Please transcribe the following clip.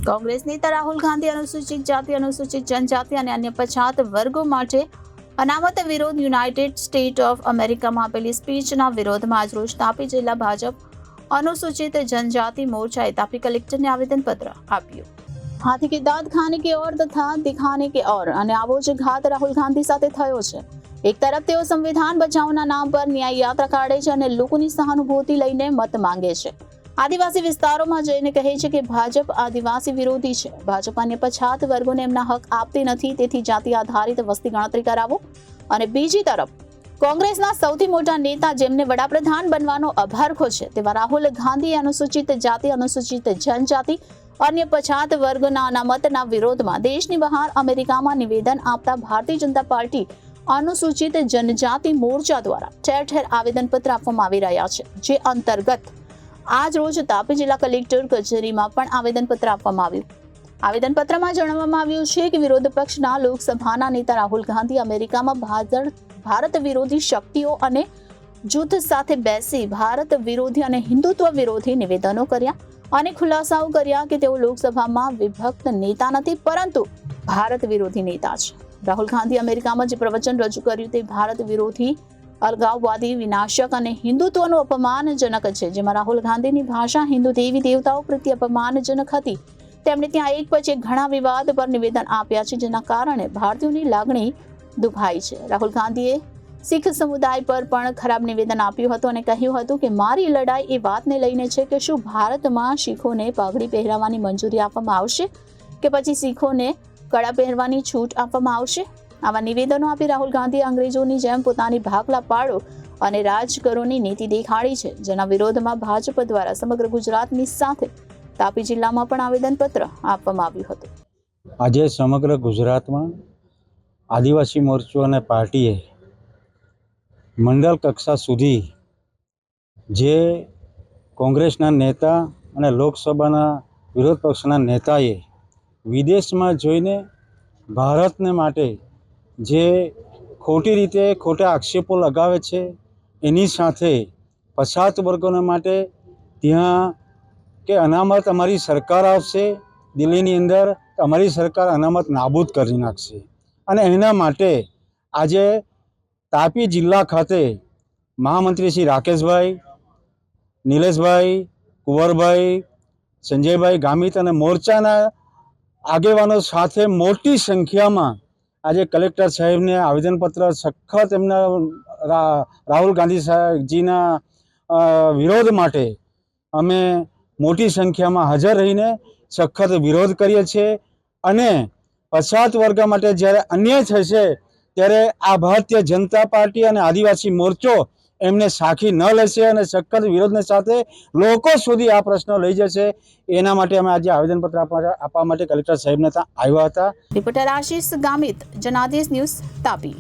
કોંગ્રેસ નેતા રાહુલ ગાંધી અનુસૂચિત જાતિ, અનુસૂચિત જનજાતિ અને અન્ય પછાત વર્ગો માટે અનામત વિરોધ યુનાઇટેડ સ્ટેટ ઓફ અમેરિકામાં આપેલી સ્પીચના વિરોધમાં આજરોજ તાપી જિલ્લા ભાજપ अनुसूचित जनजाति मोर्चाए तापी कलेक्टर ने आवेदन पत्र आप्યું। हाथी के दांत खाने के और तथा दिखाने के और અને આવો જ ઘાત રાહુલ ગાંધી સાથે થયો છે। એક તરફ તેઓ સંવિધાન બચાવના નામ પર ન્યાય યાત્રા કાઢે છે અને લોકોની સહાનુભૂતિ લઈને મત માંગે છે। આદિવાસી વિસ્તારોમાં જઈને કહે છે કે ભાજપ આદિવાસી વિરોધી છે। ભાજપ અન્ય પછાત વર્ગોને એમના હક આપતી નથી, તેથી જાતિ આધારિત વસ્તી ગણતરી કરાવો। અને બીજી તરફ કોંગ્રેસના સૌથી મોટા નેતા જેમને વડાપ્રધાન બનવાનો અભરખો છે તેવા રાહુલ ગાંધી અનુસૂચિત જાતિ, અનુસૂચિત જનજાતિ, અન્ય પછાત વર્ગના અનામતના વિરોધમાં દેશની બહાર અમેરિકામાં નિવેદન આપતા ભારતીય જનતા પાર્ટી અનુસૂચિત જનજાતિ મોરચા દ્વારા ઠેર ઠેર આવેદનપત્ર આપવામાં આવી રહ્યા છે। જે અંતર્ગત આજ રોજ તાપી જિલ્લા કલેક્ટર કચેરીમાં પણ આવેદનપત્ર આપવામાં આવ્યું। આવેદનપત્રમાં જણાવવામાં આવ્યું છે કે વિરોધ પક્ષના લોકસભાના નેતા રાહુલ ગાંધી અમેરિકામાં ભારત વિરોધી શક્તિઓ અને જૂથ સાથે બેસી ભારત વિરોધી અને હિન્દુત્વ વિરોધી નિવેદનો કર્યા અને ખુલાસાઓ કર્યા કે તેઓ લોકસભામાં વિભક્ત નેતા નથી, પરંતુ ભારત વિરોધી નેતા છે। રાહુલ ગાંધી અમેરિકામાં જે પ્રવચન રજૂ કર્યું તે ભારત વિરોધી, અલગાવવાદી, વિનાશક અને હિન્દુત્વનું અપમાનજનક છે। જેમાં રાહુલ ગાંધીની ભાષા હિન્દુ દેવી દેવતાઓ પ્રત્યે અપમાનજનક હતી। તેમણે ત્યાં એક પછી એક ઘણા વિવાદ પર નિવેદન આપ્યા છે, જેના કારણે ભારતીયોની લાગણી દુભાઈ છે। રાહુલ ગાંધીએ શીખ સમુદાય પર પણ ખરાબ નિવેદન આપ્યું હતું અને કહ્યું હતું કે મારી લડાઈ એ વાતને લઈને છે કે શું ભારતમાં શીખોને પાઘડી પહેરાવવાની મંજૂરી આપવામાં આવશે કે પછી શીખોને કડા પહેરવાની છૂટ આપવામાં આવશે। આવા નિવેદનો આપી રાહુલ ગાંધીએ અંગ્રેજોની જેમ પોતાની ભાગલા પાડો અને રાજકરોની નીતિ દેખાડી છે, જેના વિરોધમાં ભાજપ દ્વારા સમગ્ર ગુજરાતની સાથે તાપી જિલ્લામાં પણ આવેદનપત્ર આપવામાં આવ્યું હતું। આજે સમગ્ર ગુજરાતમાં આદિવાસી મોરચો અને પાર્ટીએ મંડળ કક્ષા સુધી જે કોંગ્રેસના નેતા અને લોકસભાના વિરોધ પક્ષના નેતાએ વિદેશમાં જોઈને ભારતને માટે જે ખોટી રીતે ખોટા આક્ષેપો લગાવે છે, એની સાથે પછાત વર્ગોને માટે ત્યાં કે અનામત અમારી સરકાર આવશે દિલ્હીની અંદર, અમારી સરકાર અનામત નાબૂદ કરી નાખશે। અને એના માટે આજે તાપી જિલ્લા ખાતે મહામંત્રી શ્રી રાકેશભાઈ, નિલેશભાઈ, કુંવરભાઈ, સંજયભાઈ ગામિત અને મોરચાના આગેવાનો સાથે મોટી સંખ્યામાં આજે કલેક્ટર સાહેબને આવેદનપત્ર સખત એમના રાહુલ ગાંધી સાહેબજીના વિરોધ માટે અમે મોટી સંખ્યામાં હાજર રહીને સખત વિરોધ કરીએ છીએ। અને પછાત વર્ગ માટે જ્યારે અન્યાય થશે ત્યારે આ ભારતીય જનતા પાર્ટી અને આદિવાસી મોરચો એમને સાખી ન લેશે અને સખત વિરોધની સાથે લોકો સુધી આ પ્રશ્ન લઈ જશે। એના માટે અમે આજે આવેદનપત્ર આપવા માટે કલેક્ટર સાહેબને ત્યાં આવ્યા હતા। રિપોર્ટર આશીષ ગામિત, જનાદેશ ન્યૂઝ, તાપી।